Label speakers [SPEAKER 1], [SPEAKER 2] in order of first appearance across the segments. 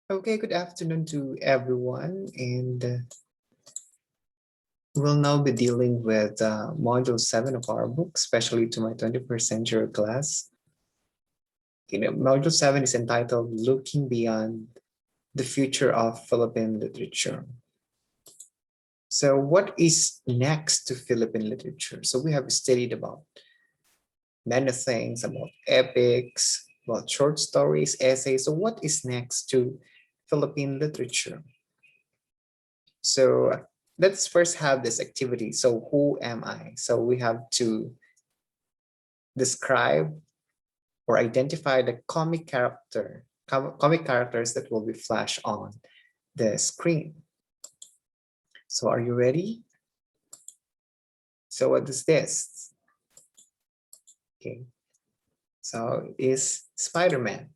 [SPEAKER 1] Okay, good afternoon to everyone, and we'll now be dealing with Module 7 of our book, especially to my 21st century class. Module 7 is entitled Looking Beyond the Future of Philippine Literature. So what is next to Philippine literature? So we have studied about many things, about epics, about short stories, essays. So what is next to Philippine literature? So let's first have this activity. So who am I? So we have to describe or identify the comic characters that will be flashed on the screen. So are you ready? So what is this? Okay. So is Spider-Man.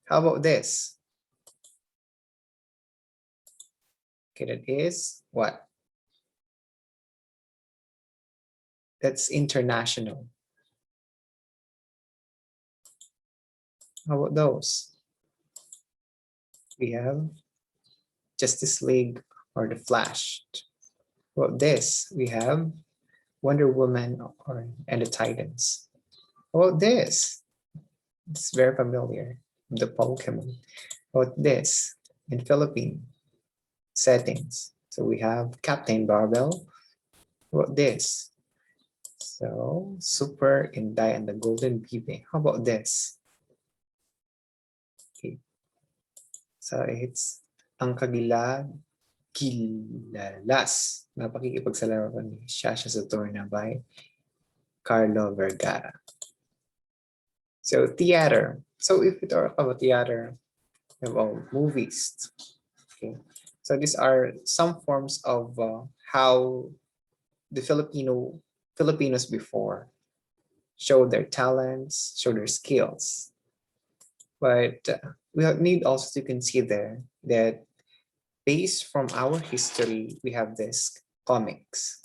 [SPEAKER 1] How about this? Okay, that is what? That's international. How about those? We have Justice League or the Flash. Well, this we have Wonder Woman and the Titans. Oh, this. It's very familiar. The Pokemon. Oh, this in Philippine settings. So we have Captain Barbell. What this? So Super Inday and the Golden Bibe. How about this? Okay. So it's ang Gilalas na pakikipagsalaro ni Shasha Saturna by Carlo Vergara. So theater. So if we talk about theater, about movies. Okay. So these are some forms of how the Filipinos before show their talents, show their skills. But we need also to consider that based from our history, we have this comics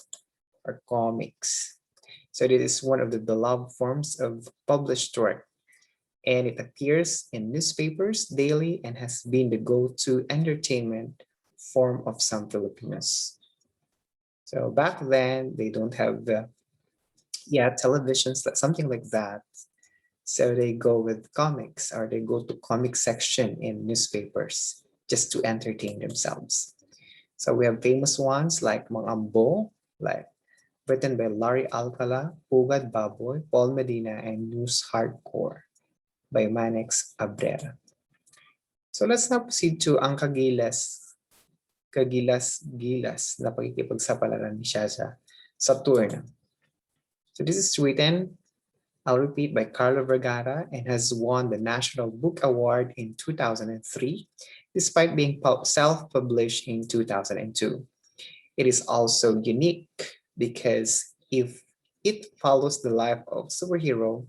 [SPEAKER 1] or comics. So this is one of the beloved forms of published work, and it appears in newspapers daily and has been the go-to entertainment form of some Filipinos. So back then, they don't have televisions, something like that. So they go with comics or they go to comic section in newspapers just to entertain themselves. So we have famous ones like Mang Ambo, like written by Larry Alcala, Pugad Baboy, Paul Medina, and News Hardcore by Manex Abrera. So let's now proceed to ang kagilas-gilas na pakikipagsapalaran ni Shasha Saturn. So this is written, I'll repeat, by Carlo Vergara and has won the National Book Award in 2003, despite being self-published in 2002. It is also unique because if it follows the life of superhero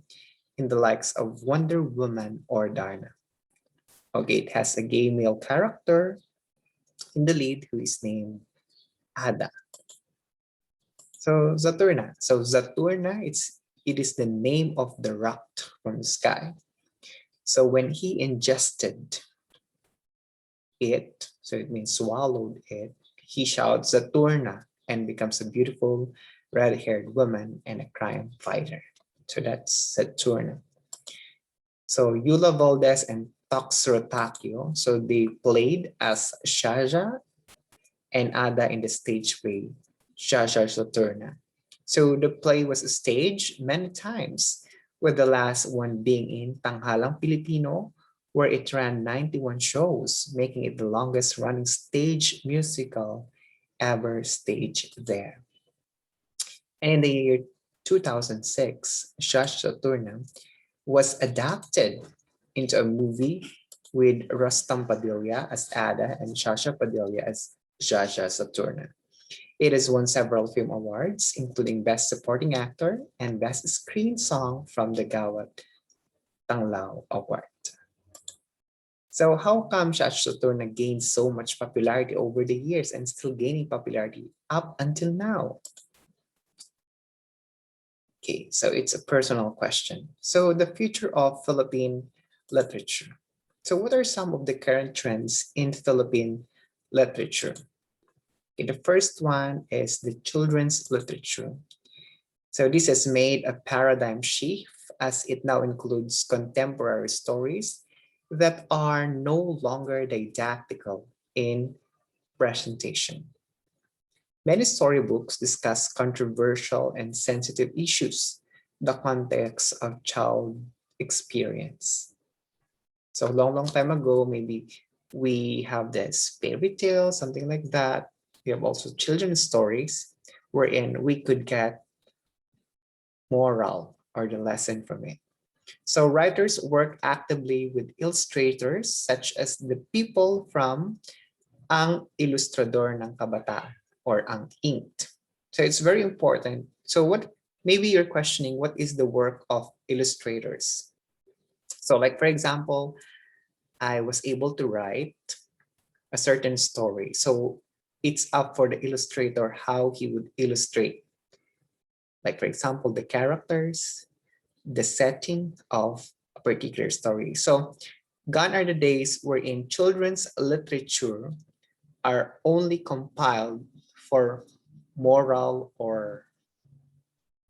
[SPEAKER 1] in the likes of Wonder Woman or Darna. Okay, it has a gay male character in the lead who is named Ada. So Zaturna. So Zaturna, it is the name of the rock from the sky. So when he ingested it, so it means swallowed it, he shouts Zaturna and becomes a beautiful red-haired woman and a crime fighter. So that's Saturna. So Yula Valdez and Tox Rotakio, so they played as Shaja and Ada in the stage play Shaja Saturna. So the play was staged many times, with the last one being in Tanghalang Filipino, where it ran 91 shows, making it the longest running stage musical ever staged there. And in the year 2006, Shaja Saturna was adapted into a movie with Rustam Padilla as Ada and Shasha Padilla as Jaja Saturna. It has won several film awards, including Best Supporting Actor and Best Screen Song from the Gawat Tanglao Award. So how come Shasha Saturna gained so much popularity over the years and still gaining popularity up until now? Okay, so it's a personal question. So the future of Philippine literature. So what are some of the current trends in Philippine literature? Okay, the first one is the children's literature. So this has made a paradigm shift as it now includes contemporary stories that are no longer didactical in presentation. Many storybooks discuss controversial and sensitive issues, the context of child experience. So long time ago, maybe we have this fairy tale, something like that. We have also children's stories wherein we could get moral or the lesson from it. So writers work actively with illustrators such as the people from ang ilustrador ng kabataan or ang inked. So it's very important. So what maybe you're questioning what is the work of illustrators? So like for example, I was able to write a certain story. So it's up for the illustrator how he would illustrate. Like for example, the characters, the setting of a particular story. So gone are the days wherein children's literature are only compiled for moral or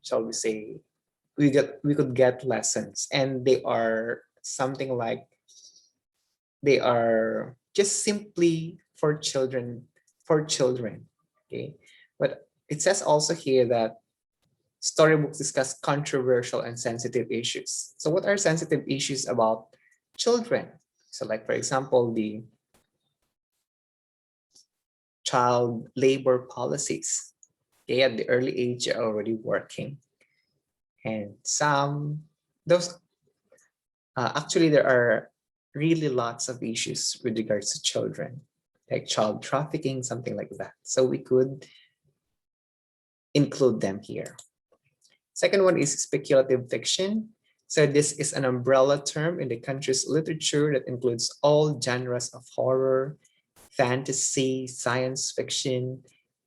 [SPEAKER 1] shall we say we could get lessons and they are something like they are just simply for children. Okay, but it says also here that storybooks discuss controversial and sensitive issues. So what are sensitive issues about children? So like for example, the child labor policies. They at the early age are already working. And some, those, actually there are really lots of issues with regards to children, like child trafficking, something like that. So we could include them here. Second one is speculative fiction. So this is an umbrella term in the country's literature that includes all genres of horror, fantasy, science fiction,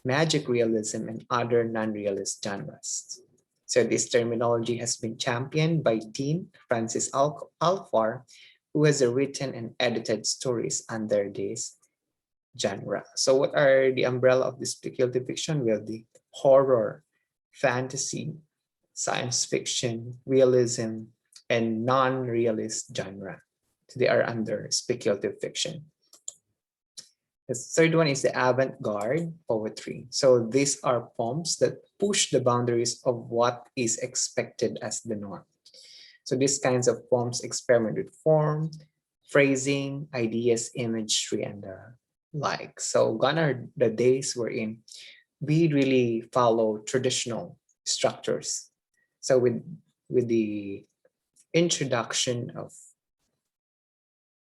[SPEAKER 1] magic realism, and other non-realist genres. So this terminology has been championed by Dean Francis Alfar, who has written and edited stories under this genre. So what are the umbrella of this speculative fiction? We have the horror, fantasy, science fiction, realism, and non-realist genre. So they are under speculative fiction. The third one is the avant-garde poetry. So these are poems that push the boundaries of what is expected as the norm. So these kinds of poems experiment with form, phrasing, ideas, imagery, and the like. So gone are the days wherein we really follow traditional structures. So with the introduction of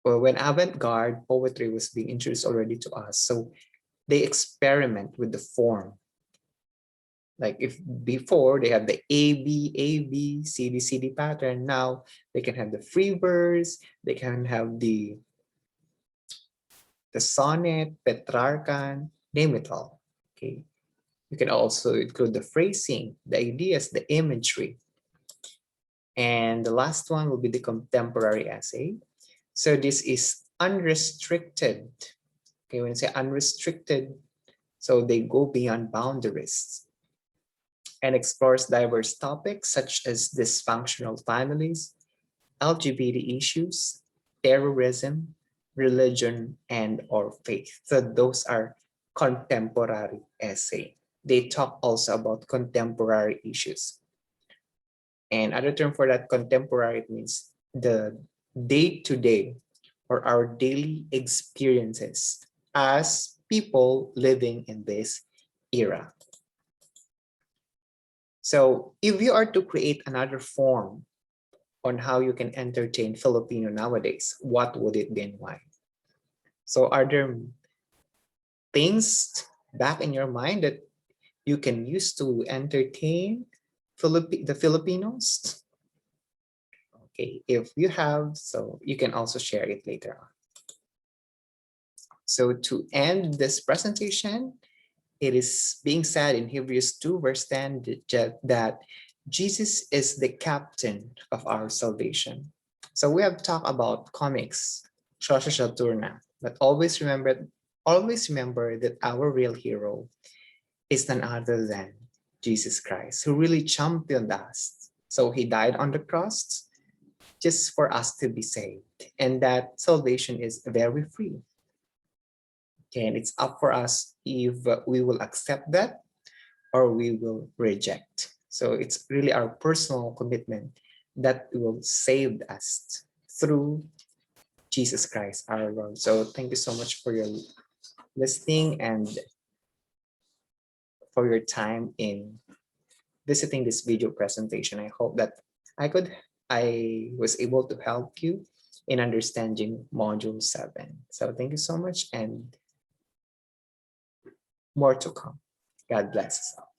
[SPEAKER 1] well, when avant-garde poetry was being introduced already to us, so they experiment with the form. Like if before they have the A, B, C, D pattern, now they can have the free verse, they can have the sonnet, Petrarchan, name it all. Okay. You can also include the phrasing, the ideas, the imagery. And the last one will be the contemporary essay. So this is unrestricted. Okay, when you say unrestricted, so they go beyond boundaries and explores diverse topics such as dysfunctional families, LGBT issues, terrorism, religion, and or faith. So those are contemporary essay. They talk also about contemporary issues. And other term for that contemporary, it means the day-to-day or our daily experiences as people living in this era. So if you are to create another form on how you can entertain Filipino nowadays, what would it be and why? So are there things back in your mind that you can use to entertain the Filipinos? Okay, if you have, so you can also share it later on. So to end this presentation, it is being said in Hebrews 2 verse 10 that Jesus is the captain of our salvation. So we have talked about comics, Turna. But always remember that our real hero is none other than Jesus Christ, who really championed us. So he died on the cross just for us to be saved. And that salvation is very free. Okay, and it's up for us if we will accept that or we will reject. So it's really our personal commitment that will save us through Jesus Christ our Lord. So thank you so much for your listening and for your time in visiting this video presentation. I hope that I was able to help you in understanding module 7. So thank you so much and more to come. God bless us all.